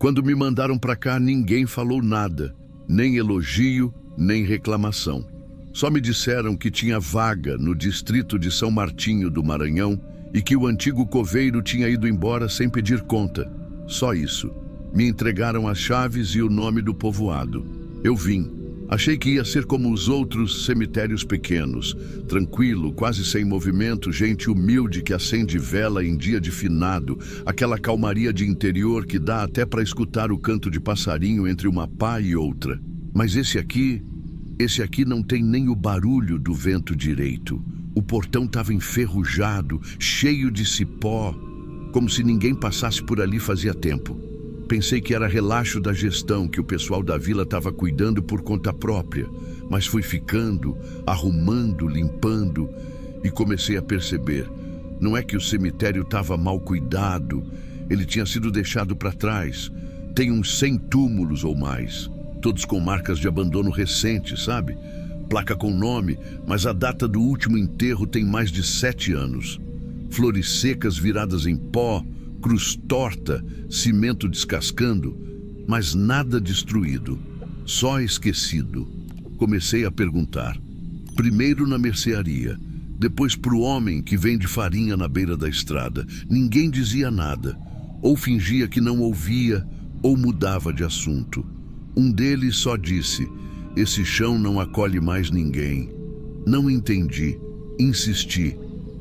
Quando me mandaram para cá, ninguém falou nada, nem elogio, nem reclamação. Só me disseram que tinha vaga no distrito de São Martinho do Maranhão e que o antigo coveiro tinha ido embora sem pedir conta. Só isso. Me entregaram as chaves e o nome do povoado. Eu vim. Achei que ia ser como os outros cemitérios pequenos, tranquilo, quase sem movimento, gente humilde que acende vela em dia de finado, aquela calmaria de interior que dá até para escutar o canto de passarinho entre uma pá e outra. Mas esse aqui não tem nem o barulho do vento direito. O portão estava enferrujado, cheio de cipó, como se ninguém passasse por ali fazia tempo. Pensei que era relaxo da gestão, que o pessoal da vila estava cuidando por conta própria, mas fui ficando, arrumando, limpando e comecei a perceber. Não é que o cemitério estava mal cuidado, ele tinha sido deixado para trás. Tem uns 100 túmulos ou mais, todos com marcas de abandono recente, sabe? Placa com nome, mas a data do último enterro tem mais de 7 anos. Flores secas viradas em pó, cruz torta, cimento descascando, mas nada destruído, só esquecido. Comecei a perguntar, primeiro na mercearia, depois para o homem que vende farinha na beira da estrada. Ninguém dizia nada, ou fingia que não ouvia, ou mudava de assunto. Um deles só disse, esse chão não acolhe mais ninguém. Não entendi, insisti,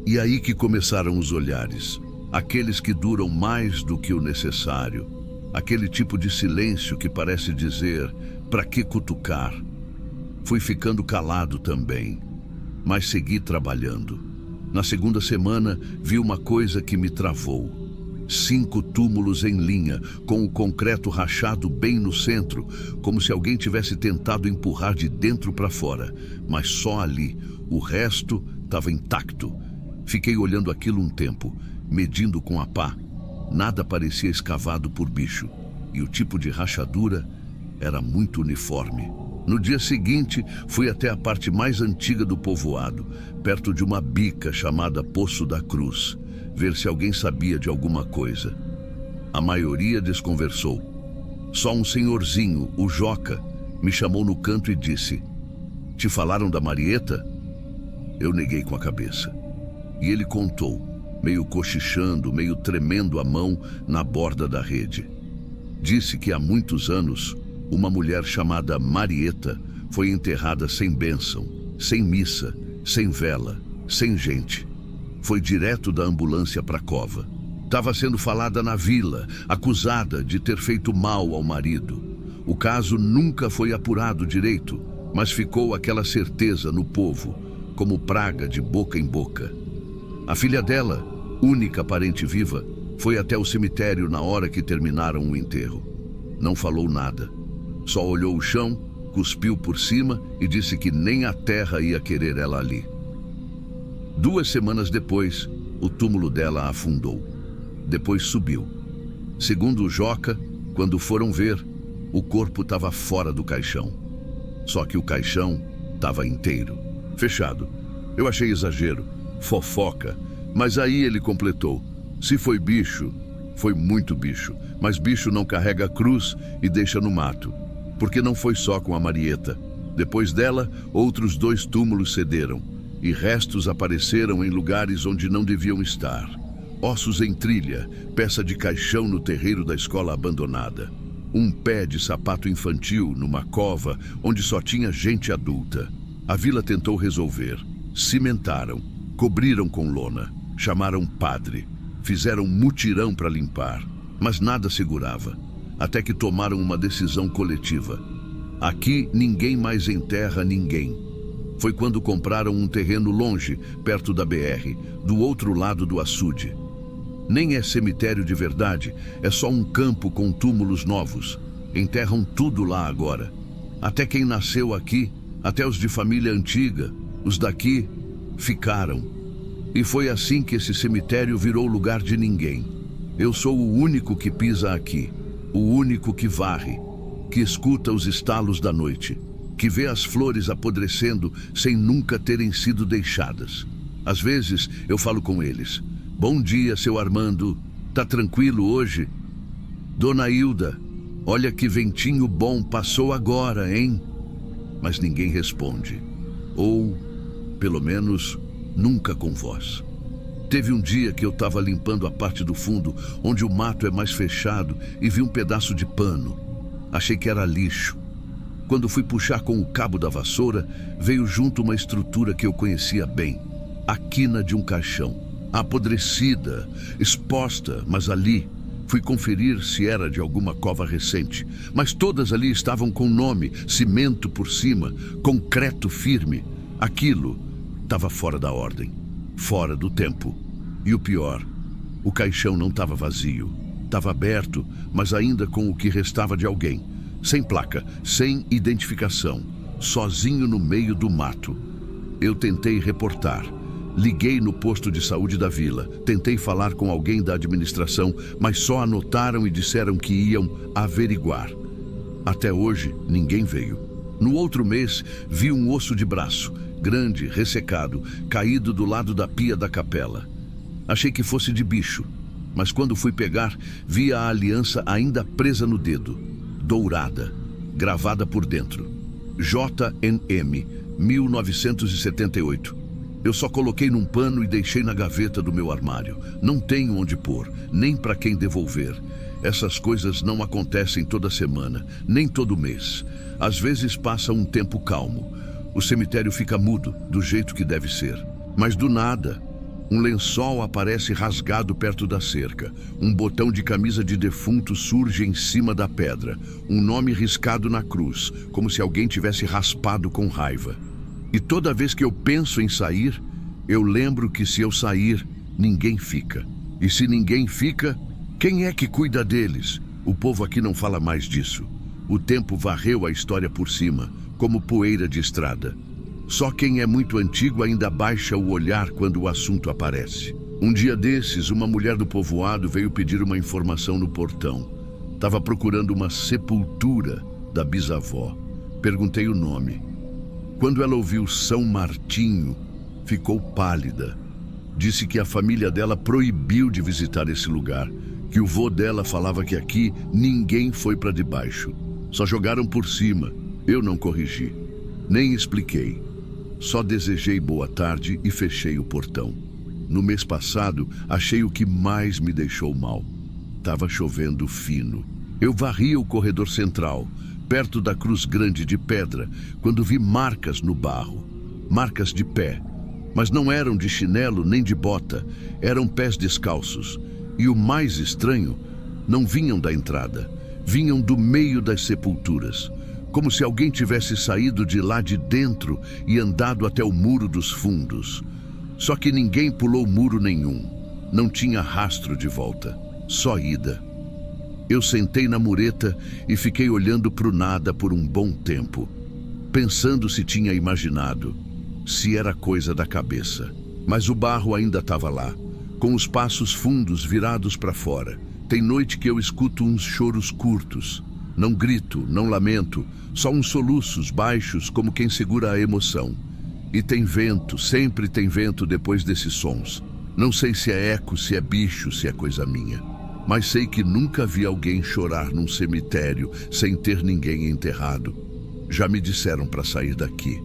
e aí que começaram os olhares. Aqueles que duram mais do que o necessário. Aquele tipo de silêncio que parece dizer, para que cutucar? Fui ficando calado também, mas segui trabalhando. Na segunda semana, vi uma coisa que me travou. 5 túmulos em linha, com o concreto rachado bem no centro, como se alguém tivesse tentado empurrar de dentro para fora. Mas só ali, o resto estava intacto. Fiquei olhando aquilo um tempo, medindo com a pá. Nada parecia escavado por bicho, e o tipo de rachadura era muito uniforme. No dia seguinte, fui até a parte mais antiga do povoado, perto de uma bica chamada Poço da Cruz, ver se alguém sabia de alguma coisa. A maioria desconversou. Só um senhorzinho, o Joca, me chamou no canto e disse, te falaram da Marieta? Eu neguei com a cabeça. E ele contou, meio cochichando, meio tremendo a mão na borda da rede. Disse que há muitos anos, uma mulher chamada Marieta foi enterrada sem bênção, sem missa, sem vela, sem gente. Foi direto da ambulância para a cova. Estava sendo falada na vila, acusada de ter feito mal ao marido. O caso nunca foi apurado direito, mas ficou aquela certeza no povo, como praga de boca em boca. A filha dela, única parente viva, foi até o cemitério na hora que terminaram o enterro. Não falou nada. Só olhou o chão, cuspiu por cima e disse que nem a terra ia querer ela ali. 2 semanas depois, o túmulo dela afundou. Depois subiu. Segundo o Joca, quando foram ver, o corpo estava fora do caixão. Só que o caixão estava inteiro, fechado. Eu achei exagero, fofoca, mas aí ele completou. Se foi bicho, foi muito bicho, mas bicho não carrega cruz e deixa no mato. Porque não foi só com a Marieta. Depois dela, outros 2 túmulos cederam, e restos apareceram em lugares onde não deviam estar. Ossos em trilha, peça de caixão no terreiro da escola abandonada. Um pé de sapato infantil numa cova onde só tinha gente adulta. A vila tentou resolver. Cimentaram, cobriram com lona, chamaram padre, fizeram mutirão para limpar, mas nada segurava, até que tomaram uma decisão coletiva. Aqui ninguém mais enterra ninguém. Foi quando compraram um terreno longe, perto da BR, do outro lado do açude. Nem é cemitério de verdade, é só um campo com túmulos novos. Enterram tudo lá agora. Até quem nasceu aqui, até os de família antiga, os daqui, ficaram. E foi assim que esse cemitério virou lugar de ninguém. Eu sou o único que pisa aqui, o único que varre, que escuta os estalos da noite, que vê as flores apodrecendo sem nunca terem sido deixadas. Às vezes eu falo com eles. Bom dia, seu Armando. Tá tranquilo hoje? Dona Hilda, Olha que ventinho bom passou agora, hein? Mas ninguém responde. Ou, pelo menos, nunca com voz. Teve um dia que eu estava limpando a parte do fundo, onde o mato é mais fechado, e vi um pedaço de pano. Achei que era lixo. Quando fui puxar com o cabo da vassoura, veio junto uma estrutura que eu conhecia bem. A quina de um caixão. Apodrecida, exposta, mas ali. Fui conferir se era de alguma cova recente. Mas todas ali estavam com nome, cimento por cima, concreto firme. Aquilo estava fora da ordem, fora do tempo. E o pior, o caixão não estava vazio. Estava aberto, mas ainda com o que restava de alguém. Sem placa, sem identificação, sozinho no meio do mato. Eu tentei reportar. Liguei no posto de saúde da vila. Tentei falar com alguém da administração, mas só anotaram e disseram que iam averiguar. Até hoje, ninguém veio. No outro mês, vi um osso de braço, grande, ressecado, caído do lado da pia da capela. Achei que fosse de bicho, mas quando fui pegar, vi a aliança ainda presa no dedo, dourada, gravada por dentro. JNM, 1978. Eu só coloquei num pano e deixei na gaveta do meu armário. Não tenho onde pôr, nem para quem devolver. Essas coisas não acontecem toda semana, nem todo mês. Às vezes passa um tempo calmo. O cemitério fica mudo, do jeito que deve ser. Mas do nada, um lençol aparece rasgado perto da cerca. Um botão de camisa de defunto surge em cima da pedra. Um nome riscado na cruz, como se alguém tivesse raspado com raiva. E toda vez que eu penso em sair, eu lembro que se eu sair, ninguém fica. E se ninguém fica, quem é que cuida deles? O povo aqui não fala mais disso. O tempo varreu a história por cima, como poeira de estrada. Só quem é muito antigo ainda baixa o olhar quando o assunto aparece. Um dia desses, uma mulher do povoado veio pedir uma informação no portão. Estava procurando uma sepultura da bisavó. Perguntei o nome. Quando ela ouviu São Martinho, ficou pálida. Disse que a família dela proibiu de visitar esse lugar, que o vô dela falava que aqui ninguém foi para debaixo. Só jogaram por cima. Eu não corrigi, nem expliquei. Só desejei boa tarde e fechei o portão. No mês passado, achei o que mais me deixou mal. Estava chovendo fino. Eu varria o corredor central, perto da cruz grande de pedra, quando vi marcas no barro. Marcas de pé. Mas não eram de chinelo nem de bota. Eram pés descalços. E o mais estranho, não vinham da entrada. Vinham do meio das sepulturas. Como se alguém tivesse saído de lá de dentro e andado até o muro dos fundos. Só que ninguém pulou muro nenhum. Não tinha rastro de volta. Só ida. Eu sentei na mureta e fiquei olhando para o nada por um bom tempo, pensando se tinha imaginado, se era coisa da cabeça. Mas o barro ainda estava lá, com os passos fundos virados para fora. Tem noite que eu escuto uns choros curtos. Não grito, não lamento, só uns soluços baixos como quem segura a emoção. E tem vento, sempre tem vento depois desses sons. Não sei se é eco, se é bicho, se é coisa minha. Mas sei que nunca vi alguém chorar num cemitério sem ter ninguém enterrado. Já me disseram para sair daqui.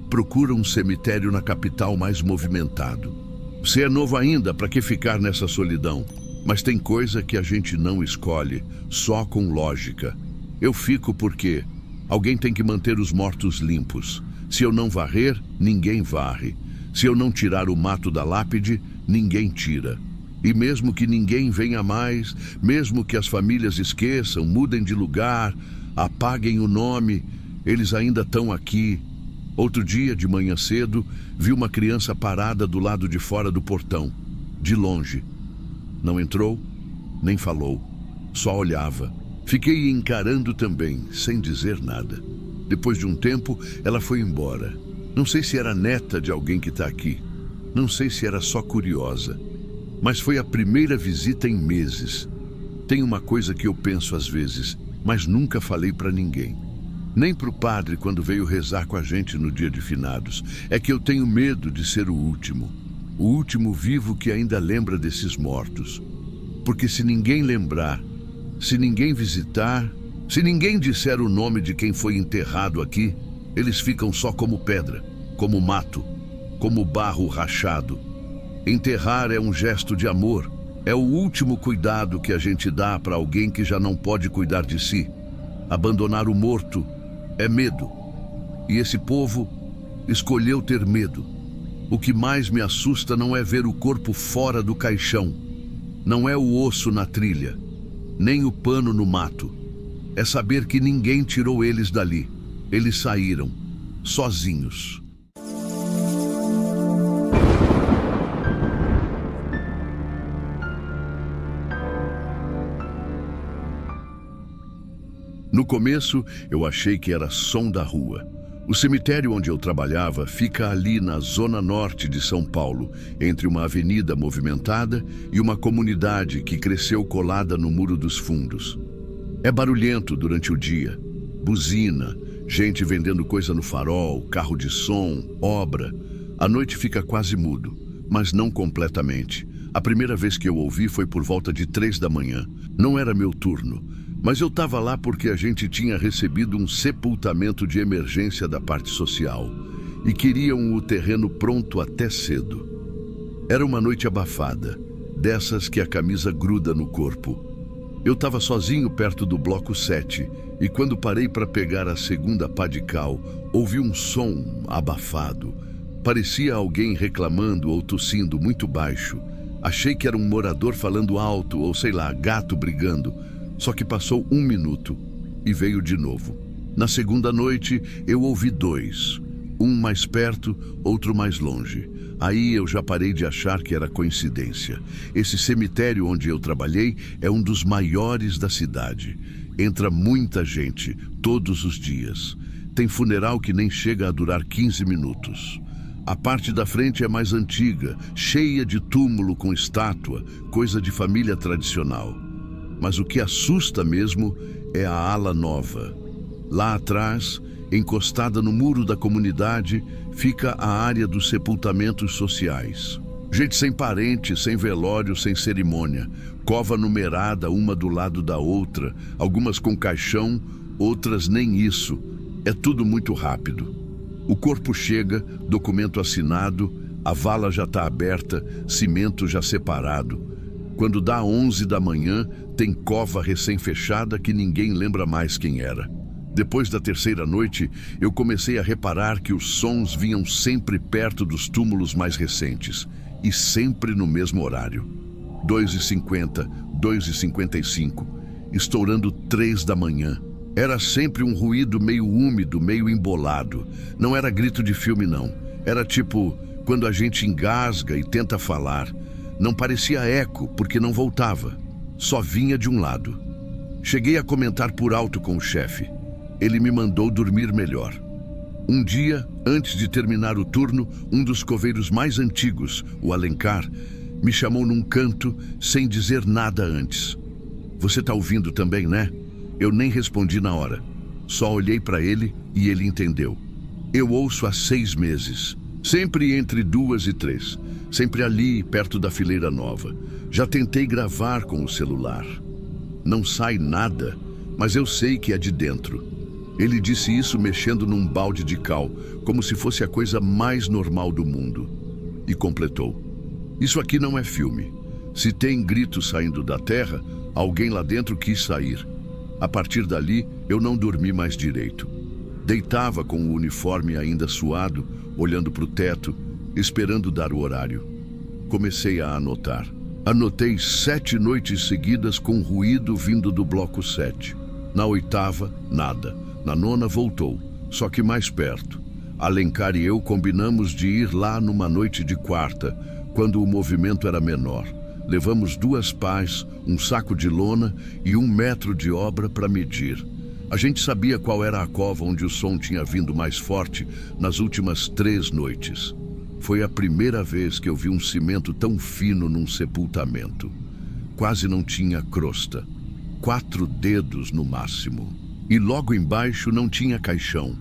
Procura um cemitério na capital mais movimentado. Você é novo ainda, para que ficar nessa solidão? Mas tem coisa que a gente não escolhe, só com lógica. Eu fico porque alguém tem que manter os mortos limpos. Se eu não varrer, ninguém varre. Se eu não tirar o mato da lápide, ninguém tira. E mesmo que ninguém venha mais, mesmo que as famílias esqueçam, mudem de lugar, apaguem o nome, eles ainda estão aqui. Outro dia, de manhã cedo, vi uma criança parada do lado de fora do portão, de longe. Não entrou, nem falou, só olhava. Fiquei encarando também, sem dizer nada. Depois de um tempo, ela foi embora. Não sei se era neta de alguém que está aqui. Não sei se era só curiosa. Mas foi a primeira visita em meses. Tem uma coisa que eu penso às vezes, mas nunca falei para ninguém. Nem para o padre quando veio rezar com a gente no dia de finados. É que eu tenho medo de ser o último vivo que ainda lembra desses mortos. Porque se ninguém lembrar, se ninguém visitar, Se ninguém disser o nome de quem foi enterrado aqui, eles ficam só como pedra, como mato, como barro rachado. Enterrar é um gesto de amor, é o último cuidado que a gente dá para alguém que já não pode cuidar de si. Abandonar o morto é medo. E esse povo escolheu ter medo. O que mais me assusta não é ver o corpo fora do caixão, não é o osso na trilha, nem o pano no mato. É saber que ninguém tirou eles dali. Eles saíram, sozinhos. No começo, eu achei que era som da rua. O cemitério onde eu trabalhava fica ali na zona norte de São Paulo, entre uma avenida movimentada e uma comunidade que cresceu colada no Muro dos Fundos. É barulhento durante o dia, buzina, gente vendendo coisa no farol, carro de som, obra. À noite fica quase mudo, mas não completamente. A primeira vez que eu ouvi foi por volta de 3 da manhã. Não era meu turno, mas eu estava lá porque a gente tinha recebido um sepultamento de emergência da parte social e queriam o terreno pronto até cedo. Era uma noite abafada, dessas que a camisa gruda no corpo. Eu estava sozinho perto do bloco 7 e quando parei para pegar a segunda pá de cal, ouvi um som abafado. Parecia alguém reclamando ou tossindo muito baixo. Achei que era um morador falando alto ou sei lá, gato brigando. Só que passou 1 minuto e veio de novo. Na segunda noite eu ouvi 2. Um mais perto, outro mais longe. Aí eu já parei de achar que era coincidência. Esse cemitério onde eu trabalhei é um dos maiores da cidade. Entra muita gente, todos os dias. Tem funeral que nem chega a durar 15 minutos. A parte da frente é mais antiga, cheia de túmulo com estátua, coisa de família tradicional. Mas o que assusta mesmo é a ala nova. Lá atrás, encostada no muro da comunidade, fica a área dos sepultamentos sociais. Gente sem parente, sem velório, sem cerimônia. Cova numerada, uma do lado da outra, algumas com caixão, outras nem isso. É tudo muito rápido. O corpo chega, documento assinado, a vala já está aberta, cimento já separado. Quando dá 11 da manhã, tem cova recém-fechada que ninguém lembra mais quem era. Depois da terceira noite, eu comecei a reparar que os sons vinham sempre perto dos túmulos mais recentes e sempre no mesmo horário. 2h50, 2h55, estourando 3 da manhã. Era sempre um ruído meio úmido, meio embolado. Não era grito de filme, não. Era tipo quando a gente engasga e tenta falar. Não parecia eco, porque não voltava. Só vinha de um lado. Cheguei a comentar por alto com o chefe. Ele me mandou dormir melhor. Um dia, antes de terminar o turno, um dos coveiros mais antigos, o Alencar, me chamou num canto sem dizer nada antes. Você tá ouvindo também, né? Eu nem respondi na hora. Só olhei para ele e ele entendeu. Eu ouço há 6 meses. Sempre entre 2 e 3. Sempre ali, perto da fileira nova. Já tentei gravar com o celular. Não sai nada, mas eu sei que é de dentro. Ele disse isso mexendo num balde de cal, como se fosse a coisa mais normal do mundo. E completou. Isso aqui não é filme. Se tem gritos saindo da terra, alguém lá dentro quis sair. A partir dali, eu não dormi mais direito. Deitava com o uniforme ainda suado, olhando para o teto, esperando dar o horário. Comecei a anotar. Anotei 7 noites seguidas com ruído vindo do bloco 7. Na 8ª, nada. Na 9ª voltou, só que mais perto. Alencar e eu combinamos de ir lá numa noite de quarta, quando o movimento era menor. Levamos 2 pás, um saco de lona e 1 metro de obra para medir. A gente sabia qual era a cova onde o som tinha vindo mais forte nas últimas 3 noites. Foi a primeira vez que eu vi um cimento tão fino num sepultamento. Quase não tinha crosta. 4 dedos no máximo. E logo embaixo não tinha caixão.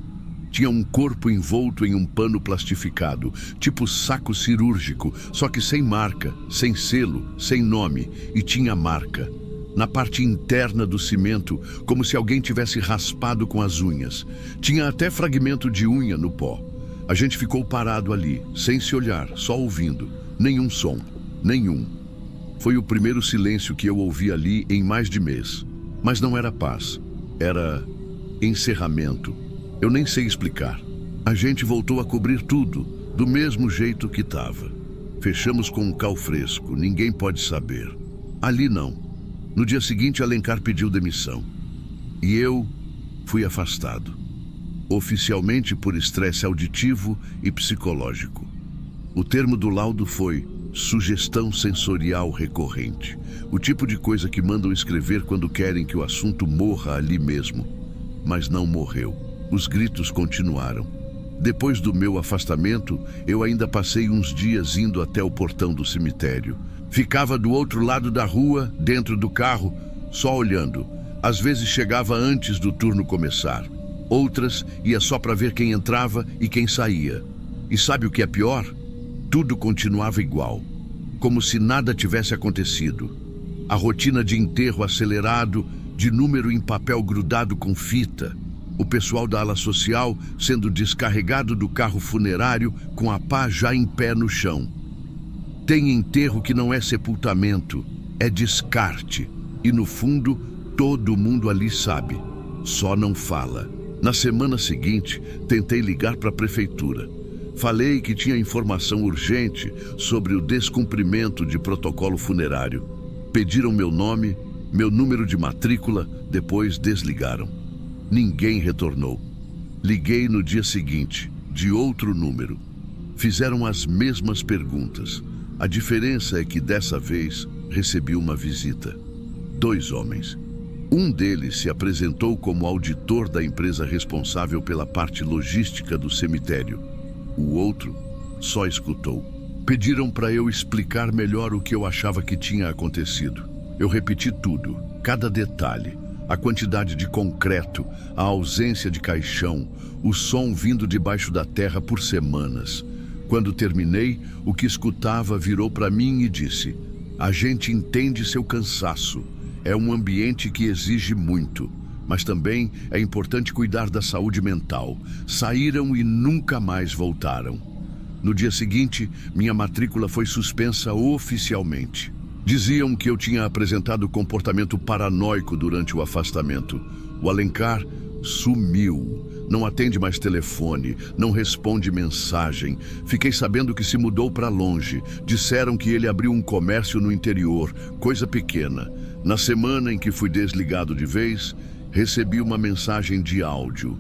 Tinha um corpo envolto em um pano plastificado, tipo saco cirúrgico, só que sem marca, sem selo, sem nome, e tinha marca. na parte interna do cimento, como se alguém tivesse raspado com as unhas. Tinha até fragmento de unha no pó. A gente ficou parado ali, sem se olhar, só ouvindo. Nenhum som, nenhum. Foi o primeiro silêncio que eu ouvi ali em mais de mês. Mas não era paz, era encerramento. Eu nem sei explicar. A gente voltou a cobrir tudo, do mesmo jeito que estava. Fechamos com um cal fresco, ninguém pode saber. Ali não. No dia seguinte, Alencar pediu demissão. E eu fui afastado. Oficialmente por estresse auditivo e psicológico. O termo do laudo foi sugestão sensorial recorrente. O tipo de coisa que mandam escrever quando querem que o assunto morra ali mesmo. Mas não morreu. Os gritos continuaram. Depois do meu afastamento, eu ainda passei uns dias indo até o portão do cemitério. Ficava do outro lado da rua, dentro do carro, só olhando. Às vezes chegava antes do turno começar. Outras ia só para ver quem entrava e quem saía. E sabe o que é pior? Tudo continuava igual, como se nada tivesse acontecido. A rotina de enterro acelerado, de número em papel grudado com fita. O pessoal da ala social sendo descarregado do carro funerário com a pá já em pé no chão. Tem enterro que não é sepultamento, é descarte. E no fundo, todo mundo ali sabe, só não fala. Na semana seguinte, tentei ligar para a prefeitura. Falei que tinha informação urgente sobre o descumprimento de protocolo funerário. Pediram meu nome, meu número de matrícula, depois desligaram. Ninguém retornou. Liguei no dia seguinte, de outro número. Fizeram as mesmas perguntas. A diferença é que dessa vez recebi uma visita. 2 homens. Um deles se apresentou como auditor da empresa responsável pela parte logística do cemitério. O outro só escutou. Pediram para eu explicar melhor o que eu achava que tinha acontecido. Eu repeti tudo, cada detalhe. A quantidade de concreto, a ausência de caixão, o som vindo debaixo da terra por semanas. Quando terminei, o que escutava virou para mim e disse: "A gente entende seu cansaço. É um ambiente que exige muito, mas também é importante cuidar da saúde mental. Saíram e nunca mais voltaram." No dia seguinte, minha matrícula foi suspensa oficialmente. Diziam que eu tinha apresentado comportamento paranoico durante o afastamento. O Alencar sumiu. Não atende mais telefone, não responde mensagem. Fiquei sabendo que se mudou para longe. Disseram que ele abriu um comércio no interior, coisa pequena. Na semana em que fui desligado de vez, recebi uma mensagem de áudio.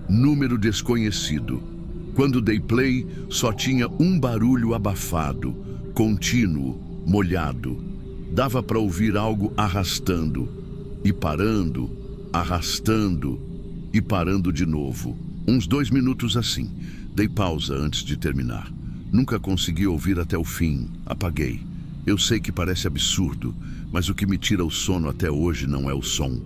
Número desconhecido. Quando dei play, só tinha um barulho abafado, contínuo, molhado. Dava para ouvir algo arrastando, e parando, arrastando, e parando de novo. Uns 2 minutos assim. Dei pausa antes de terminar. Nunca consegui ouvir até o fim. Apaguei. Eu sei que parece absurdo, mas o que me tira o sono até hoje não é o som.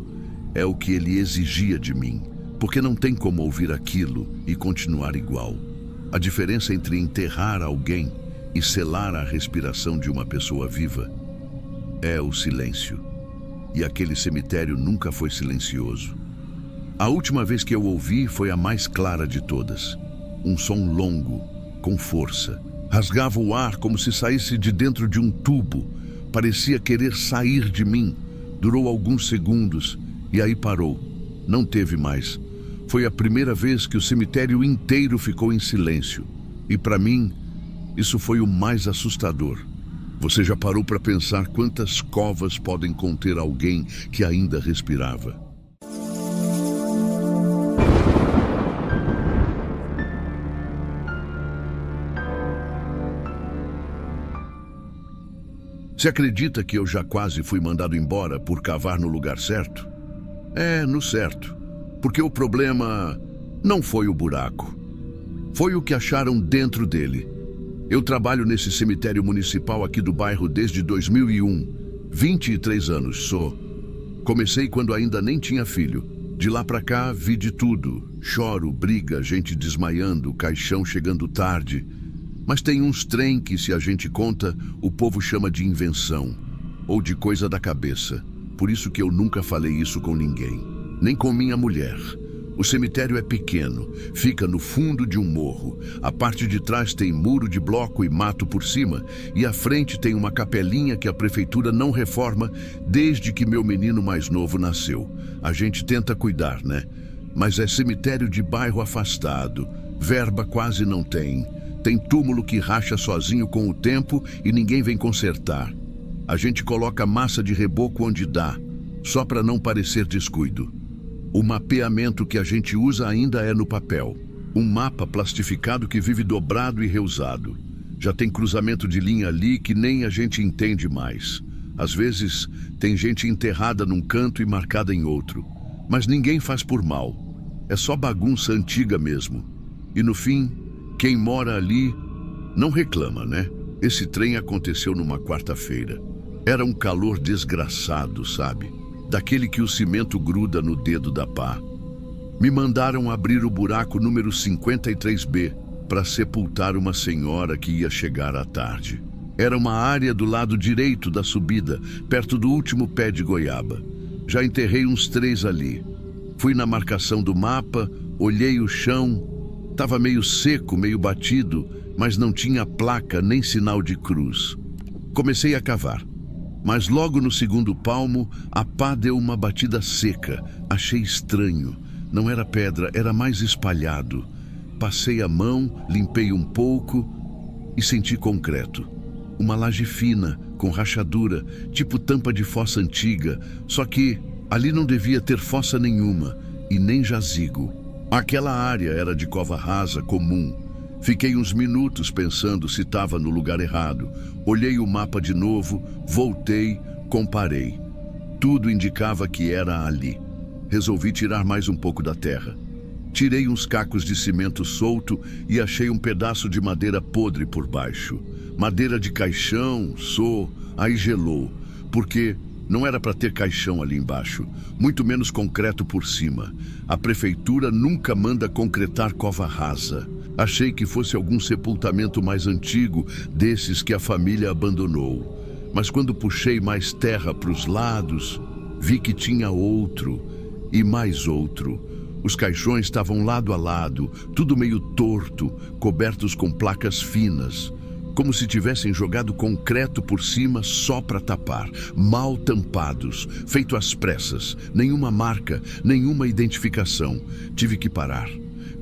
É o que ele exigia de mim. Porque não tem como ouvir aquilo e continuar igual. A diferença entre enterrar alguém e selar a respiração de uma pessoa viva é o silêncio. E aquele cemitério nunca foi silencioso. A última vez que eu ouvi foi a mais clara de todas. Um som longo, com força. Rasgava o ar como se saísse de dentro de um tubo. Parecia querer sair de mim. Durou alguns segundos e aí parou. Não teve mais. Foi a primeira vez que o cemitério inteiro ficou em silêncio. E para mim, isso foi o mais assustador. Você já parou para pensar quantas covas podem conter alguém que ainda respirava? Você acredita que eu já quase fui mandado embora por cavar no lugar certo? É, no certo. Porque o problema não foi o buraco. Foi o que acharam dentro dele. Eu trabalho nesse cemitério municipal aqui do bairro desde 2001. 23 anos sou. Comecei quando ainda nem tinha filho. De lá pra cá, vi de tudo. Choro, briga, gente desmaiando, caixão chegando tarde. Mas tem uns trem que, se a gente conta, o povo chama de invenção. Ou de coisa da cabeça. por isso que eu nunca falei isso com ninguém, nem com minha mulher. O cemitério é pequeno, fica no fundo de um morro. A parte de trás tem muro de bloco e mato por cima, e à frente tem uma capelinha que a prefeitura não reforma desde que meu menino mais novo nasceu. A gente tenta cuidar, né? Mas é cemitério de bairro afastado, verba quase não tem. Tem túmulo que racha sozinho com o tempo e ninguém vem consertar. A gente coloca massa de reboco onde dá, só para não parecer descuido. O mapeamento que a gente usa ainda é no papel. Um mapa plastificado que vive dobrado e reusado. Já tem cruzamento de linha ali que nem a gente entende mais. Às vezes, tem gente enterrada num canto e marcada em outro. Mas ninguém faz por mal. É só bagunça antiga mesmo. E no fim, quem mora ali não reclama, né? Esse trem aconteceu numa quarta-feira. Era um calor desgraçado, sabe? Daquele que o cimento gruda no dedo da pá. Me mandaram abrir o buraco número 53B para sepultar uma senhora que ia chegar à tarde. Era uma área do lado direito da subida, perto do último pé de goiaba. Já enterrei uns 3 ali. Fui na marcação do mapa, olhei o chão. Estava meio seco, meio batido, mas não tinha placa nem sinal de cruz. Comecei a cavar. Mas logo no segundo palmo, a pá deu uma batida seca. Achei estranho. Não era pedra, era mais espalhado. Passei a mão, limpei um pouco e senti concreto. Uma laje fina, com rachadura, tipo tampa de fossa antiga. Só que ali não devia ter fossa nenhuma e nem jazigo. Aquela área era de cova rasa comum. Fiquei uns minutos pensando se estava no lugar errado. Olhei o mapa de novo, voltei, comparei. Tudo indicava que era ali. Resolvi tirar mais um pouco da terra. Tirei uns cacos de cimento solto e achei um pedaço de madeira podre por baixo. Madeira de caixão, aí gelou, porque não era para ter caixão ali embaixo, muito menos concreto por cima. A prefeitura nunca manda concretar cova rasa. Achei que fosse algum sepultamento mais antigo, desses que a família abandonou. Mas quando puxei mais terra para os lados, vi que tinha outro e mais outro. Os caixões estavam lado a lado, tudo meio torto, cobertos com placas finas, como se tivessem jogado concreto por cima só para tapar, mal tampados, feito às pressas, nenhuma marca, nenhuma identificação. Tive que parar.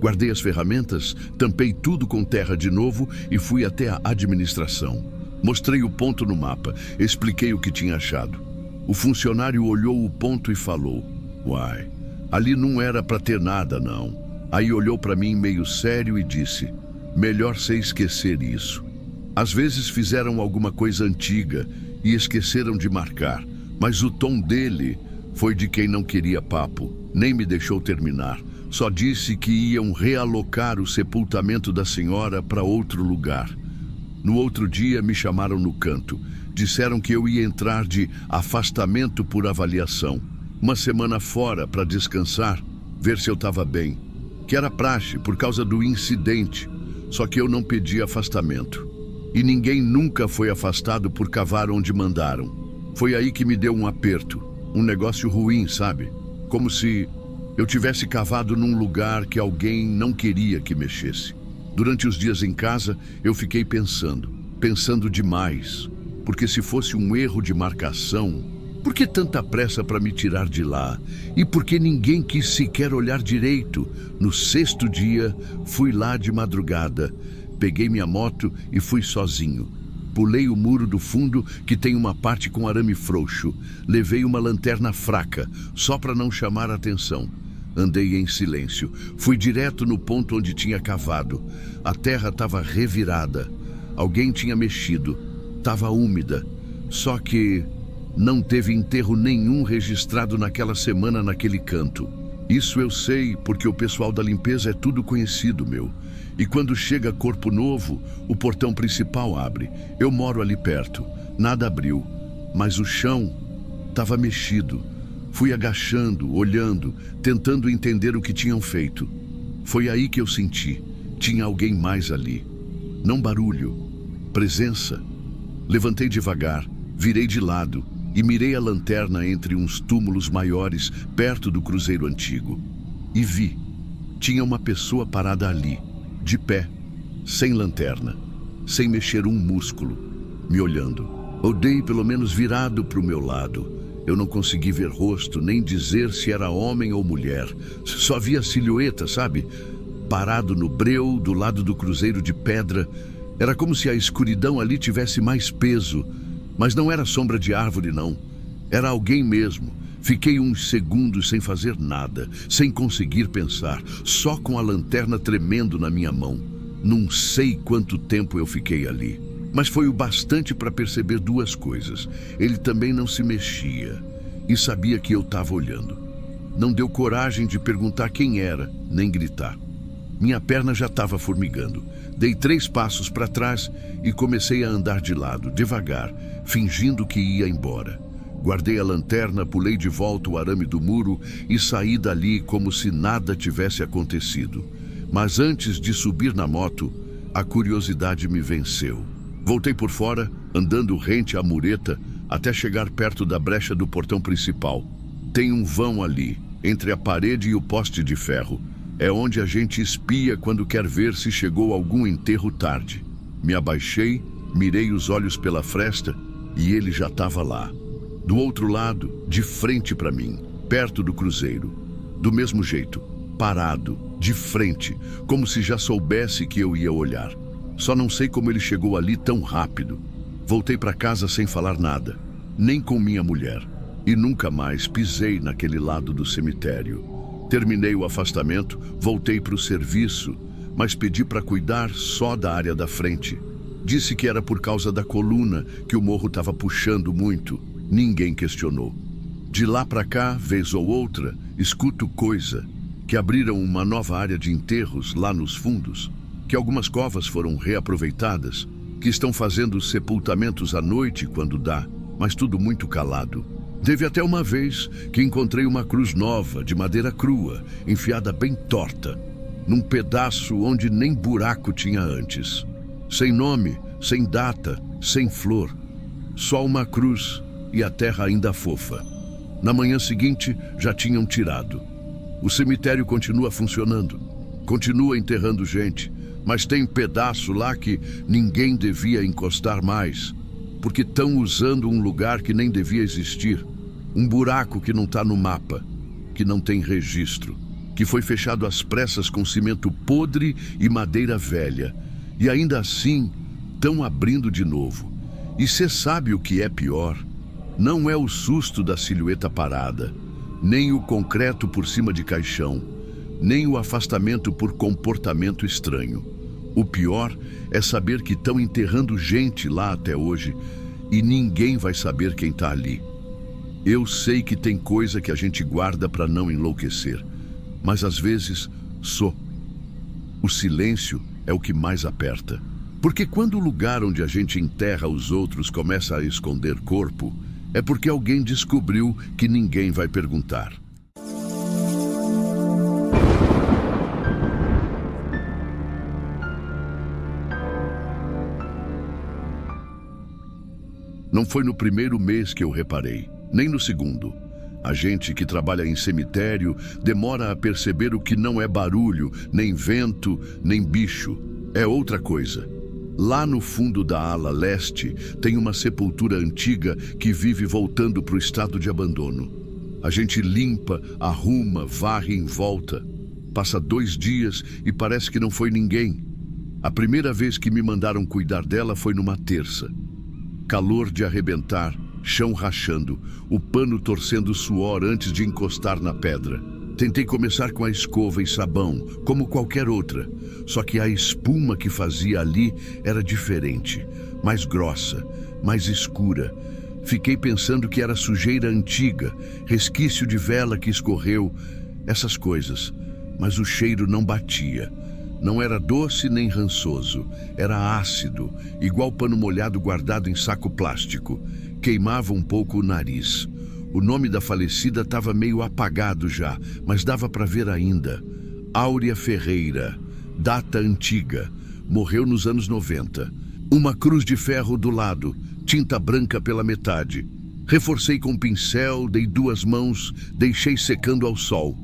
Guardei as ferramentas, tampei tudo com terra de novo e fui até a administração. Mostrei o ponto no mapa, expliquei o que tinha achado. O funcionário olhou o ponto e falou: "Uai, ali não era para ter nada, não." Aí olhou para mim meio sério e disse: "Melhor você esquecer isso. Às vezes fizeram alguma coisa antiga e esqueceram de marcar, mas o tom dele foi de quem não queria papo, nem me deixou terminar. Só disse que iam realocar o sepultamento da senhora para outro lugar. No outro dia me chamaram no canto. Disseram que eu ia entrar de afastamento por avaliação. Uma semana fora para descansar, ver se eu estava bem. Que era praxe por causa do incidente. Só que eu não pedi afastamento. E ninguém nunca foi afastado por cavar onde mandaram. Foi aí que me deu um aperto. Um negócio ruim, sabe? Como se eu tivesse cavado num lugar que alguém não queria que mexesse. Durante os dias em casa, eu fiquei pensando demais. Porque se fosse um erro de marcação, por que tanta pressa para me tirar de lá? E por que ninguém quis sequer olhar direito? No 6º dia, fui lá de madrugada. Peguei minha moto e fui sozinho. Pulei o muro do fundo, que tem uma parte com arame frouxo. Levei uma lanterna fraca, só para não chamar a atenção. Andei em silêncio. Fui direto no ponto onde tinha cavado. A terra estava revirada. Alguém tinha mexido. Estava úmida. Só que não teve enterro nenhum registrado naquela semana naquele canto. Isso eu sei porque o pessoal da limpeza é tudo conhecido meu. E quando chega corpo novo, o portão principal abre. Eu moro ali perto. Nada abriu. Mas o chão estava mexido. Fui agachando, olhando, tentando entender o que tinham feito. Foi aí que eu senti. Tinha alguém mais ali. Não barulho. Presença. Levantei devagar, virei de lado e mirei a lanterna entre uns túmulos maiores perto do cruzeiro antigo. E vi. Tinha uma pessoa parada ali, de pé, sem lanterna, sem mexer um músculo, me olhando. Odeio pelo menos virado para o meu lado. Eu não consegui ver rosto, nem dizer se era homem ou mulher. Só via silhueta, sabe? Parado no breu, do lado do cruzeiro de pedra. Era como se a escuridão ali tivesse mais peso. Mas não era sombra de árvore, não. Era alguém mesmo. Fiquei uns segundos sem fazer nada, sem conseguir pensar, só com a lanterna tremendo na minha mão. Não sei quanto tempo eu fiquei ali. Mas foi o bastante para perceber duas coisas. Ele também não se mexia e sabia que eu estava olhando. Não deu coragem de perguntar quem era, nem gritar. Minha perna já estava formigando. Dei 3 passos para trás e comecei a andar de lado, devagar, fingindo que ia embora. Guardei a lanterna, pulei de volta o arame do muro e saí dali como se nada tivesse acontecido. Mas antes de subir na moto, a curiosidade me venceu. Voltei por fora, andando rente à mureta, até chegar perto da brecha do portão principal. Tem um vão ali, entre a parede e o poste de ferro. É onde a gente espia quando quer ver se chegou algum enterro tarde. Me abaixei, mirei os olhos pela fresta e ele já estava lá. Do outro lado, de frente para mim, perto do cruzeiro. Do mesmo jeito, parado, de frente, como se já soubesse que eu ia olhar. Só não sei como ele chegou ali tão rápido. Voltei para casa sem falar nada, nem com minha mulher, e nunca mais pisei naquele lado do cemitério. Terminei o afastamento, voltei para o serviço, mas pedi para cuidar só da área da frente. Disse que era por causa da coluna, que o morro estava puxando muito. Ninguém questionou. De lá para cá, vez ou outra, escuto coisa, que abriram uma nova área de enterros lá nos fundos, que algumas covas foram reaproveitadas, que estão fazendo sepultamentos à noite quando dá, mas tudo muito calado. Teve até uma vez que encontrei uma cruz nova, de madeira crua, enfiada bem torta, num pedaço onde nem buraco tinha antes. Sem nome, sem data, sem flor. Só uma cruz e a terra ainda fofa. Na manhã seguinte, já tinham tirado. O cemitério continua funcionando, continua enterrando gente, mas tem pedaço lá que ninguém devia encostar mais, porque estão usando um lugar que nem devia existir, um buraco que não está no mapa, que não tem registro, que foi fechado às pressas com cimento podre e madeira velha, e ainda assim estão abrindo de novo. E cê sabe o que é pior? Não é o susto da silhueta parada, nem o concreto por cima de caixão, nem o afastamento por comportamento estranho. O pior é saber que estão enterrando gente lá até hoje e ninguém vai saber quem está ali. Eu sei que tem coisa que a gente guarda para não enlouquecer, mas às vezes o silêncio é o que mais aperta. Porque quando o lugar onde a gente enterra os outros começa a esconder corpo, é porque alguém descobriu que ninguém vai perguntar. Não foi no primeiro mês que eu reparei, nem no segundo. A gente que trabalha em cemitério demora a perceber o que não é barulho, nem vento, nem bicho. É outra coisa. Lá no fundo da ala leste tem uma sepultura antiga que vive voltando para o estado de abandono. A gente limpa, arruma, varre em volta. Passa 2 dias e parece que não foi ninguém. A primeira vez que me mandaram cuidar dela foi numa terça. Calor de arrebentar, chão rachando, o pano torcendo suor antes de encostar na pedra. Tentei começar com a escova e sabão, como qualquer outra, só que a espuma que fazia ali era diferente, mais grossa, mais escura. Fiquei pensando que era sujeira antiga, resquício de vela que escorreu, essas coisas, mas o cheiro não batia. Não era doce nem rançoso, era ácido, igual pano molhado guardado em saco plástico. Queimava um pouco o nariz. O nome da falecida estava meio apagado já, mas dava para ver ainda. Áurea Ferreira, data antiga, morreu nos anos 90. Uma cruz de ferro do lado, tinta branca pela metade. Reforcei com pincel, dei 2 mãos, deixei secando ao sol.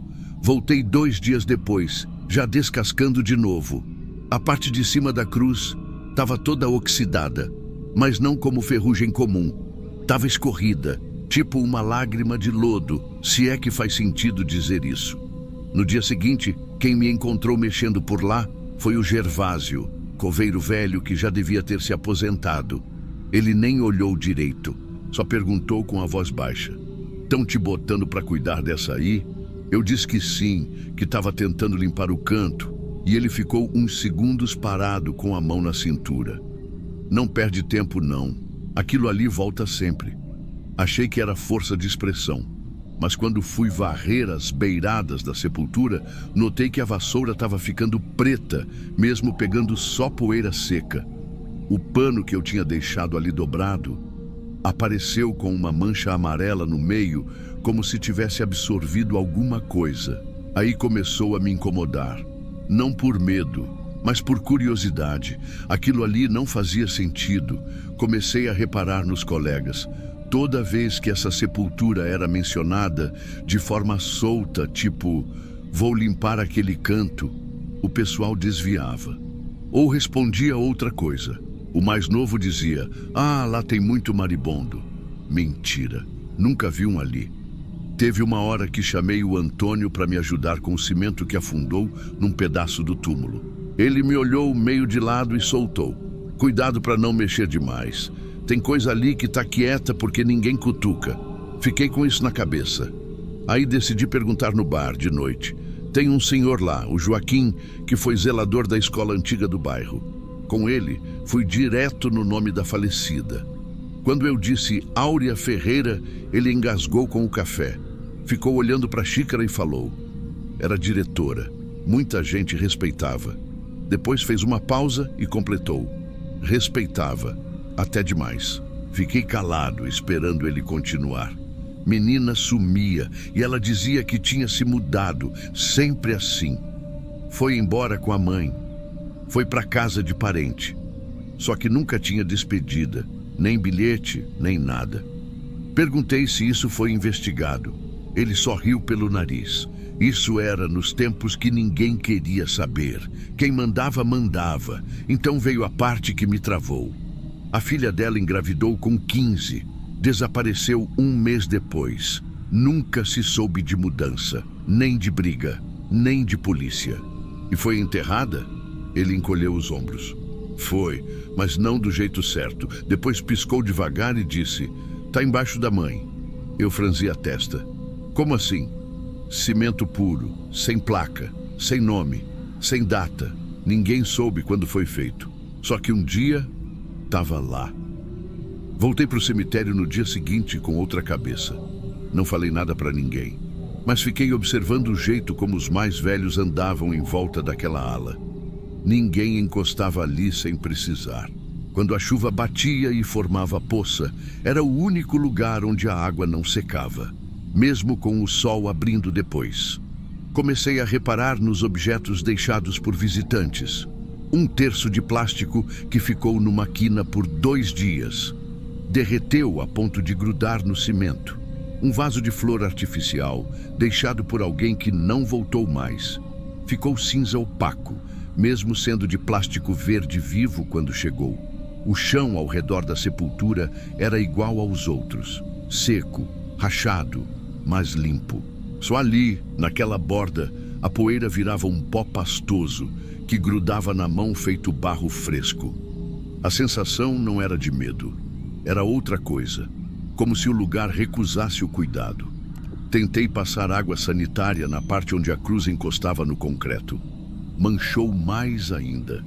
Voltei 2 dias depois, já descascando de novo. A parte de cima da cruz estava toda oxidada, mas não como ferrugem comum. Estava escorrida, tipo uma lágrima de lodo, se é que faz sentido dizer isso. No dia seguinte, quem me encontrou mexendo por lá foi o Gervásio, coveiro velho que já devia ter se aposentado. Ele nem olhou direito, só perguntou com a voz baixa: "Estão te botando para cuidar dessa aí?" Eu disse que sim, que estava tentando limpar o canto, e ele ficou uns segundos parado com a mão na cintura. "Não perde tempo não, aquilo ali volta sempre." Achei que era força de expressão, mas quando fui varrer as beiradas da sepultura, notei que a vassoura estava ficando preta, mesmo pegando só poeira seca. O pano que eu tinha deixado ali dobrado apareceu com uma mancha amarela no meio, como se tivesse absorvido alguma coisa. Aí começou a me incomodar, não por medo, mas por curiosidade. Aquilo ali não fazia sentido. Comecei a reparar nos colegas. Toda vez que essa sepultura era mencionada, de forma solta, tipo, "vou limpar aquele canto", o pessoal desviava. Ou respondia outra coisa. O mais novo dizia: "Ah, lá tem muito maribondo." Mentira, nunca vi um ali. Teve uma hora que chamei o Antônio para me ajudar com o cimento que afundou num pedaço do túmulo. Ele me olhou meio de lado e soltou: "Cuidado para não mexer demais. Tem coisa ali que tá quieta porque ninguém cutuca." Fiquei com isso na cabeça. Aí decidi perguntar no bar de noite. Tem um senhor lá, o Joaquim, que foi zelador da escola antiga do bairro. Com ele, fui direto no nome da falecida. Quando eu disse Áurea Ferreira, ele engasgou com o café. Ficou olhando para a xícara e falou. Era diretora. Muita gente respeitava. Depois fez uma pausa e completou: respeitava. Até demais. Fiquei calado, esperando ele continuar. Menina sumia e ela dizia que tinha se mudado, sempre assim. Foi embora com a mãe. Foi para casa de parente. Só que nunca tinha despedida, nem bilhete, nem nada. Perguntei se isso foi investigado. Ele só riu pelo nariz. Isso era nos tempos que ninguém queria saber. Quem mandava, mandava. Então veio a parte que me travou. A filha dela engravidou com 15. Desapareceu um mês depois. Nunca se soube de mudança, nem de briga, nem de polícia. E foi enterrada? Ele encolheu os ombros. Foi, mas não do jeito certo. Depois piscou devagar e disse: "Tá embaixo da mãe." Eu franzi a testa. Como assim? Cimento puro, sem placa, sem nome, sem data. Ninguém soube quando foi feito. Só que um dia estava lá. Voltei para o cemitério no dia seguinte com outra cabeça. Não falei nada para ninguém, mas fiquei observando o jeito como os mais velhos andavam em volta daquela ala. Ninguém encostava ali sem precisar. Quando a chuva batia e formava poça, era o único lugar onde a água não secava, mesmo com o sol abrindo depois. Comecei a reparar nos objetos deixados por visitantes. Um terço de plástico que ficou numa quina por 2 dias. Derreteu a ponto de grudar no cimento. Um vaso de flor artificial, deixado por alguém que não voltou mais. Ficou cinza opaco, mesmo sendo de plástico verde vivo quando chegou. O chão ao redor da sepultura era igual aos outros. Seco, rachado, mas limpo. Só ali, naquela borda, a poeira virava um pó pastoso, que grudava na mão feito barro fresco. A sensação não era de medo, era outra coisa, como se o lugar recusasse o cuidado. Tentei passar água sanitária na parte onde a cruz encostava no concreto. Manchou mais ainda.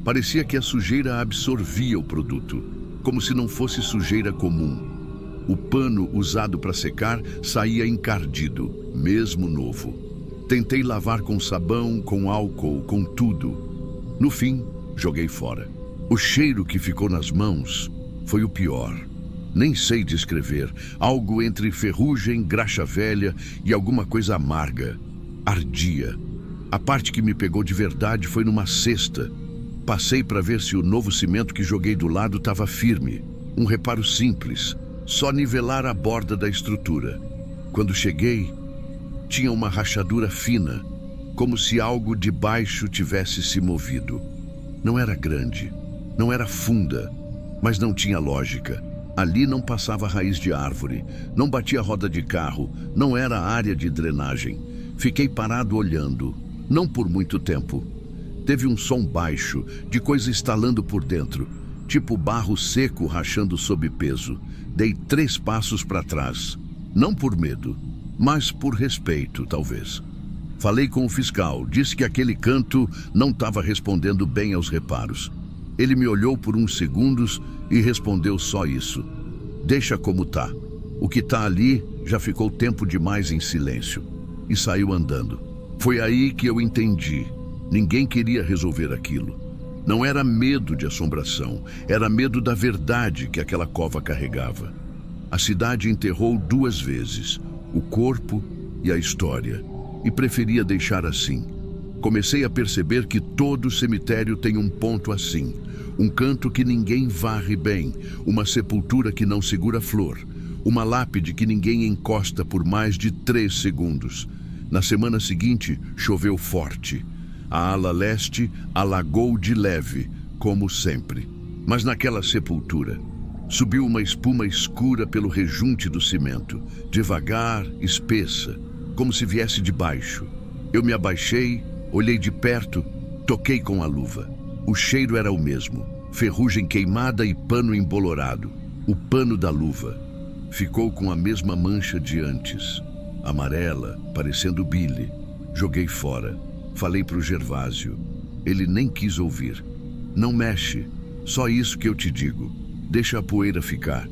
Parecia que a sujeira absorvia o produto, como se não fosse sujeira comum. O pano usado para secar saía encardido, mesmo novo. Tentei lavar com sabão, com álcool, com tudo. No fim, joguei fora. O cheiro que ficou nas mãos foi o pior. Nem sei descrever. Algo entre ferrugem, graxa velha e alguma coisa amarga. Ardia. A parte que me pegou de verdade foi numa cesta. Passei para ver se o novo cimento que joguei do lado estava firme. Um reparo simples. só nivelar a borda da estrutura. Quando cheguei, tinha uma rachadura fina, como se algo de baixo tivesse se movido. Não era grande, não era funda, mas não tinha lógica. Ali não passava raiz de árvore, não batia roda de carro, não era área de drenagem. Fiquei parado olhando, não por muito tempo. Teve um som baixo, de coisa estalando por dentro, tipo barro seco rachando sob peso. Dei 3 passos para trás, não por medo, mas por respeito, talvez. Falei com o fiscal, disse que aquele canto não estava respondendo bem aos reparos. Ele me olhou por uns segundos e respondeu só isso. Deixa como tá. O que tá ali já ficou tempo demais em silêncio. E saiu andando. Foi aí que eu entendi. Ninguém queria resolver aquilo. Não era medo de assombração, era medo da verdade que aquela cova carregava. A cidade enterrou 2 vezes, o corpo e a história, e preferia deixar assim. Comecei a perceber que todo cemitério tem um ponto assim, um canto que ninguém varre bem, uma sepultura que não segura flor, uma lápide que ninguém encosta por mais de 3 segundos. Na semana seguinte, choveu forte. A ala leste alagou de leve, como sempre. Mas naquela sepultura, subiu uma espuma escura pelo rejunte do cimento, devagar, espessa, como se viesse de baixo. Eu me abaixei, olhei de perto, toquei com a luva. O cheiro era o mesmo, ferrugem queimada e pano embolorado. O pano da luva ficou com a mesma mancha de antes, amarela, parecendo bile. Joguei fora. Falei para o Gervásio. Ele nem quis ouvir. Não mexe, só isso que eu te digo. Deixa a poeira ficar.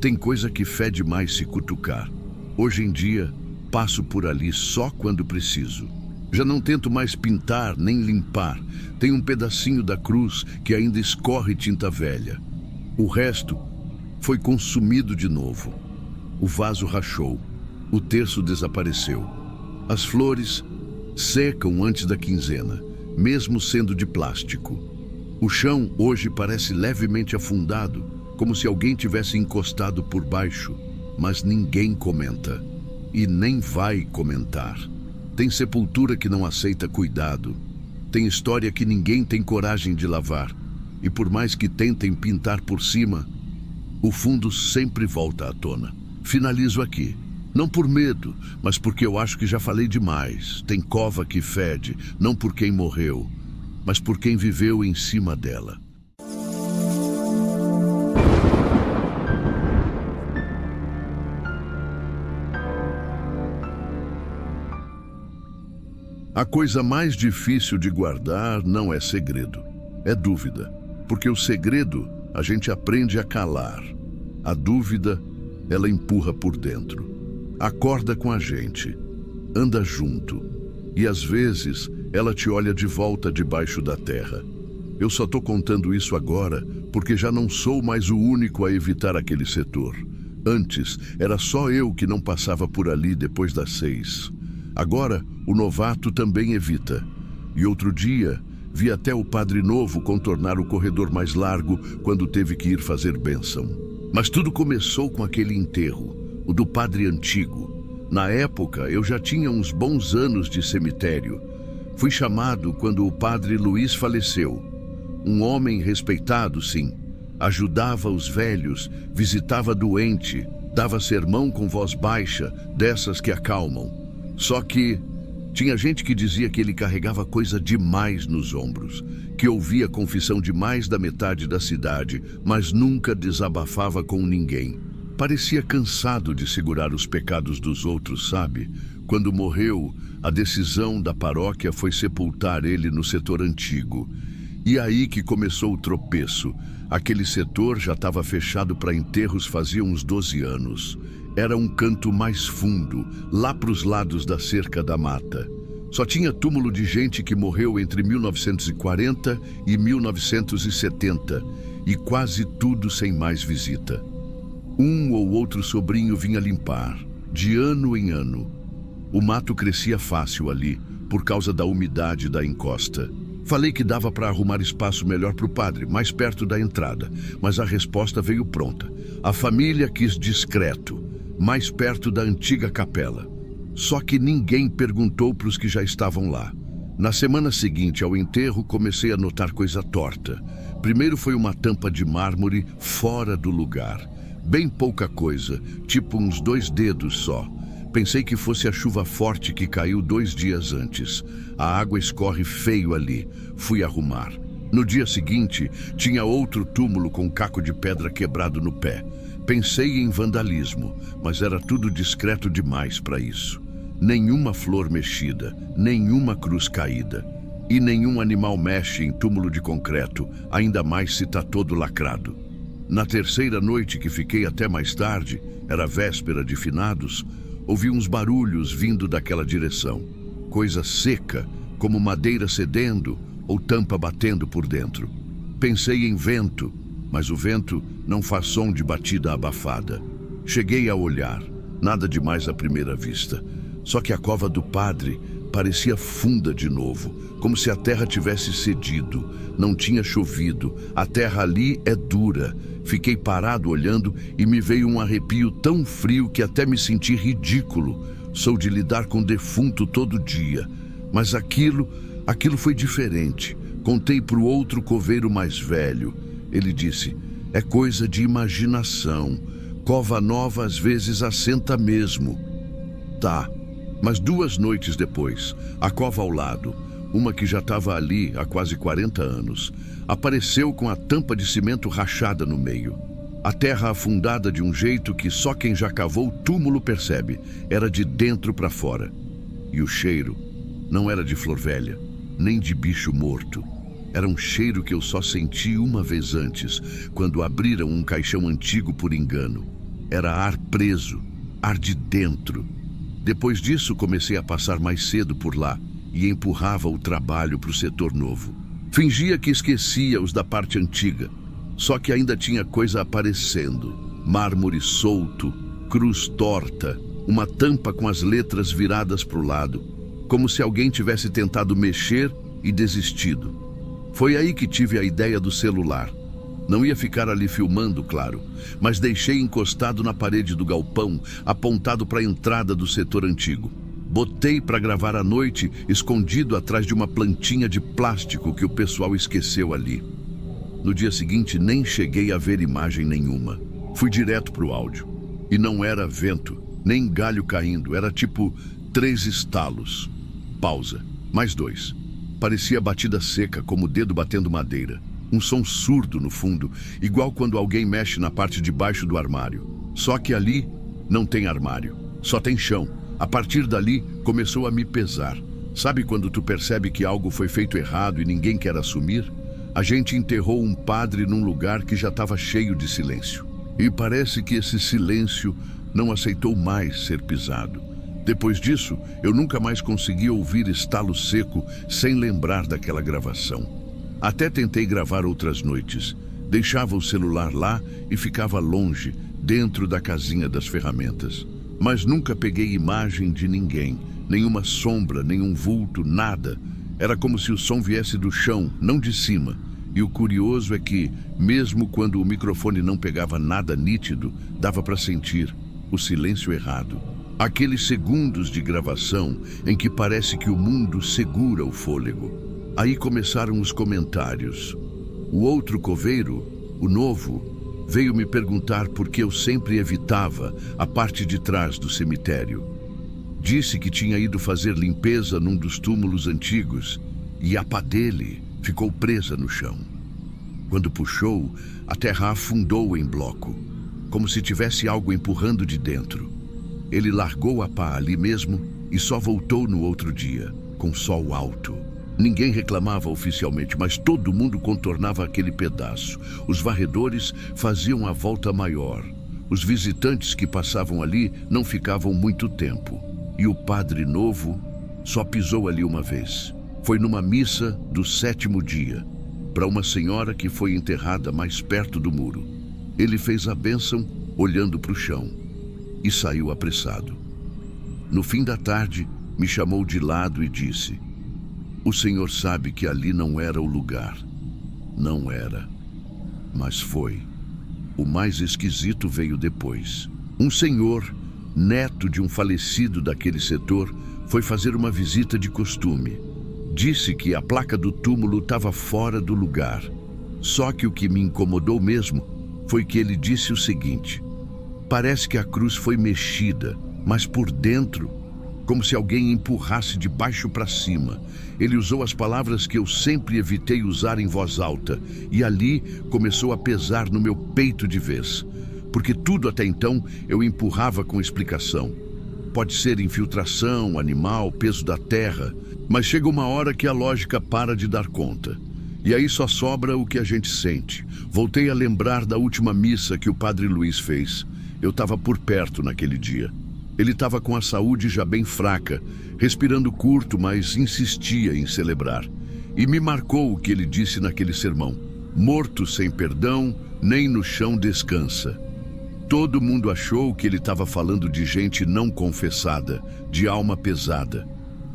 Tem coisa que fede mais se cutucar. Hoje em dia, passo por ali só quando preciso. Já não tento mais pintar nem limpar. Tem um pedacinho da cruz que ainda escorre tinta velha. O resto foi consumido de novo. O vaso rachou. O terço desapareceu. As flores secam antes da quinzena, mesmo sendo de plástico. O chão hoje parece levemente afundado, como se alguém tivesse encostado por baixo, mas ninguém comenta. E nem vai comentar. Tem sepultura que não aceita cuidado. Tem história que ninguém tem coragem de lavar. E por mais que tentem pintar por cima, o fundo sempre volta à tona. Finalizo aqui. Não por medo, mas porque eu acho que já falei demais. Tem cova que fede, não por quem morreu, mas por quem viveu em cima dela. A coisa mais difícil de guardar não é segredo, é dúvida. Porque o segredo a gente aprende a calar. A dúvida, ela empurra por dentro. Acorda com a gente, anda junto, e às vezes ela te olha de volta debaixo da terra. Eu só tô contando isso agora porque já não sou mais o único a evitar aquele setor. Antes, era só eu que não passava por ali depois das 6. Agora, o novato também evita. E outro dia, vi até o padre novo contornar o corredor mais largo quando teve que ir fazer bênção. Mas tudo começou com aquele enterro. O do padre antigo. Na época, eu já tinha uns bons anos de cemitério. Fui chamado quando o padre Luiz faleceu. Um homem respeitado, sim. Ajudava os velhos, visitava doente, dava sermão com voz baixa, dessas que acalmam. Só que tinha gente que dizia que ele carregava coisa demais nos ombros, que ouvia confissão de mais da metade da cidade, mas nunca desabafava com ninguém. Parecia cansado de segurar os pecados dos outros, sabe? Quando morreu, a decisão da paróquia foi sepultar ele no setor antigo. E aí que começou o tropeço. Aquele setor já estava fechado para enterros fazia uns 12 anos. Era um canto mais fundo, lá para os lados da cerca da mata. Só tinha túmulo de gente que morreu entre 1940 e 1970, e quase tudo sem mais visita. Um ou outro sobrinho vinha limpar, de ano em ano. O mato crescia fácil ali, por causa da umidade da encosta. Falei que dava para arrumar espaço melhor para o padre, mais perto da entrada, mas a resposta veio pronta. A família quis discreto, mais perto da antiga capela. Só que ninguém perguntou para os que já estavam lá. Na semana seguinte ao enterro, comecei a notar coisa torta. Primeiro foi uma tampa de mármore fora do lugar. Bem pouca coisa, tipo uns 2 dedos só. Pensei que fosse a chuva forte que caiu 2 dias antes. A água escorre feio ali. Fui arrumar. No dia seguinte, tinha outro túmulo com caco de pedra quebrado no pé. Pensei em vandalismo, mas era tudo discreto demais para isso. Nenhuma flor mexida, nenhuma cruz caída. E nenhum animal mexe em túmulo de concreto, ainda mais se tá todo lacrado. Na terceira noite, que fiquei até mais tarde, era véspera de finados, ouvi uns barulhos vindo daquela direção. Coisa seca, como madeira cedendo ou tampa batendo por dentro. Pensei em vento, mas o vento não faz som de batida abafada. Cheguei a olhar, nada demais à primeira vista. Só que a cova do padre parecia funda de novo, como se a terra tivesse cedido. Não tinha chovido, a terra ali é dura. Fiquei parado olhando e me veio um arrepio tão frio que até me senti ridículo. Sou de lidar com defunto todo dia. Mas aquilo foi diferente. Contei para o outro coveiro mais velho. Ele disse, é coisa de imaginação. Cova nova às vezes assenta mesmo. Tá, mas 2 noites depois, a cova ao lado, uma que já estava ali há quase 40 anos, apareceu com a tampa de cimento rachada no meio. A terra afundada de um jeito que só quem já cavou o túmulo percebe. Era de dentro para fora. E o cheiro não era de flor velha, nem de bicho morto. Era um cheiro que eu só senti uma vez antes, quando abriram um caixão antigo por engano. Era ar preso, ar de dentro. Depois disso, comecei a passar mais cedo por lá e empurrava o trabalho para o setor novo. Fingia que esquecia os da parte antiga, só que ainda tinha coisa aparecendo. Mármore solto, cruz torta, uma tampa com as letras viradas para o lado, como se alguém tivesse tentado mexer e desistido. Foi aí que tive a ideia do celular. Não ia ficar ali filmando, claro, mas deixei encostado na parede do galpão, apontado para a entrada do setor antigo. Botei para gravar à noite, escondido atrás de uma plantinha de plástico que o pessoal esqueceu ali. No dia seguinte, nem cheguei a ver imagem nenhuma. Fui direto para o áudio. E não era vento, nem galho caindo, era tipo 3 estalos. Pausa. Mais 2. Parecia batida seca, como o dedo batendo madeira. Um som surdo no fundo, igual quando alguém mexe na parte de baixo do armário. Só que ali não tem armário, só tem chão. A partir dali, começou a me pesar. Sabe quando tu percebe que algo foi feito errado e ninguém quer assumir? A gente enterrou um padre num lugar que já estava cheio de silêncio. E parece que esse silêncio não aceitou mais ser pisado. Depois disso, eu nunca mais consegui ouvir estalo seco sem lembrar daquela gravação. Até tentei gravar outras noites. Deixava o celular lá e ficava longe, dentro da casinha das ferramentas. Mas nunca peguei imagem de ninguém, nenhuma sombra, nenhum vulto, nada. Era como se o som viesse do chão, não de cima. E o curioso é que, mesmo quando o microfone não pegava nada nítido, dava para sentir o silêncio errado. Aqueles segundos de gravação em que parece que o mundo segura o fôlego. Aí começaram os comentários. O outro coveiro, o novo, veio me perguntar por que eu sempre evitava a parte de trás do cemitério. Disse que tinha ido fazer limpeza num dos túmulos antigos e a pá dele ficou presa no chão. Quando puxou, a terra afundou em bloco, como se tivesse algo empurrando de dentro. Ele largou a pá ali mesmo e só voltou no outro dia, com sol alto. Ninguém reclamava oficialmente, mas todo mundo contornava aquele pedaço. Os varredores faziam a volta maior. Os visitantes que passavam ali não ficavam muito tempo. E o padre novo só pisou ali uma vez. Foi numa missa do 7º dia, para uma senhora que foi enterrada mais perto do muro. Ele fez a bênção olhando para o chão e saiu apressado. No fim da tarde, me chamou de lado e disse: O Senhor sabe que ali não era o lugar. Não era. Mas foi. O mais esquisito veio depois. Um senhor, neto de um falecido daquele setor, foi fazer uma visita de costume. Disse que a placa do túmulo estava fora do lugar. Só que o que me incomodou mesmo foi que ele disse o seguinte: parece que a cruz foi mexida, mas por dentro, como se alguém empurrasse de baixo para cima. Ele usou as palavras que eu sempre evitei usar em voz alta, e ali começou a pesar no meu peito de vez, porque tudo até então eu empurrava com explicação. Pode ser infiltração, animal, peso da terra, mas chega uma hora que a lógica para de dar conta. E aí só sobra o que a gente sente. Voltei a lembrar da última missa que o Padre Luiz fez. Eu estava por perto naquele dia. Ele estava com a saúde já bem fraca, respirando curto, mas insistia em celebrar. E me marcou o que ele disse naquele sermão: morto sem perdão, nem no chão descansa. Todo mundo achou que ele estava falando de gente não confessada, de alma pesada.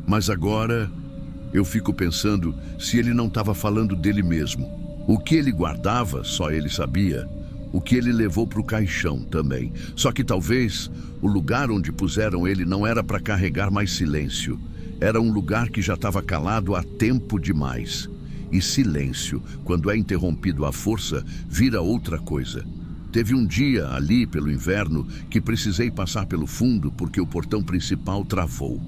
Mas agora eu fico pensando se ele não estava falando dele mesmo. O que ele guardava, só ele sabia. O que ele levou para o caixão também. Só que talvez o lugar onde puseram ele não era para carregar mais silêncio. Era um lugar que já estava calado há tempo demais. E silêncio, quando é interrompido à força, vira outra coisa. Teve um dia ali pelo inverno que precisei passar pelo fundo porque o portão principal travou.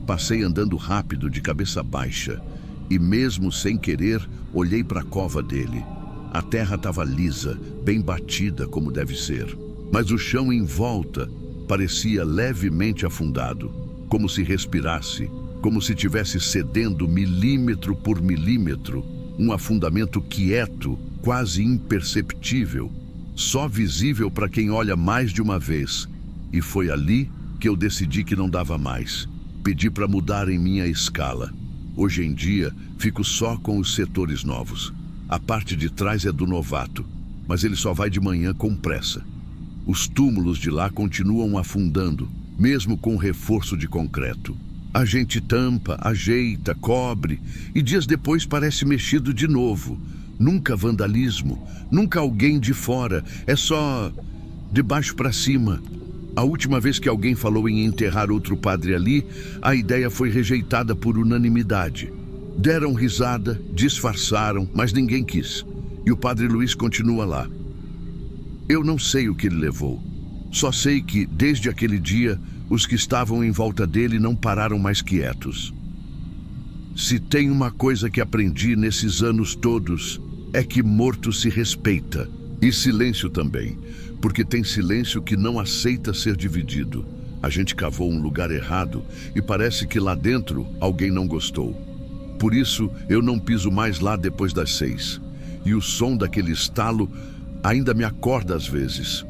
Passei andando rápido de cabeça baixa e mesmo sem querer olhei para a cova dele. A terra estava lisa, bem batida como deve ser, mas o chão em volta parecia levemente afundado, como se respirasse, como se tivesse cedendo milímetro por milímetro, um afundamento quieto, quase imperceptível, só visível para quem olha mais de uma vez. E foi ali que eu decidi que não dava mais. Pedi para mudarem minha escala. Hoje em dia, fico só com os setores novos. A parte de trás é do novato, mas ele só vai de manhã com pressa. Os túmulos de lá continuam afundando, mesmo com reforço de concreto. A gente tampa, ajeita, cobre, e dias depois parece mexido de novo. Nunca vandalismo, nunca alguém de fora, é só de baixo para cima. A última vez que alguém falou em enterrar outro padre ali, a ideia foi rejeitada por unanimidade. Deram risada, disfarçaram, mas ninguém quis. E o Padre Luiz continua lá. Eu não sei o que ele levou. Só sei que, desde aquele dia, os que estavam em volta dele não pararam mais quietos. Se tem uma coisa que aprendi nesses anos todos, é que morto se respeita. E silêncio também, porque tem silêncio que não aceita ser dividido. A gente cavou um lugar errado e parece que lá dentro alguém não gostou. Por isso, eu não piso mais lá depois das 6. E o som daquele estalo ainda me acorda às vezes.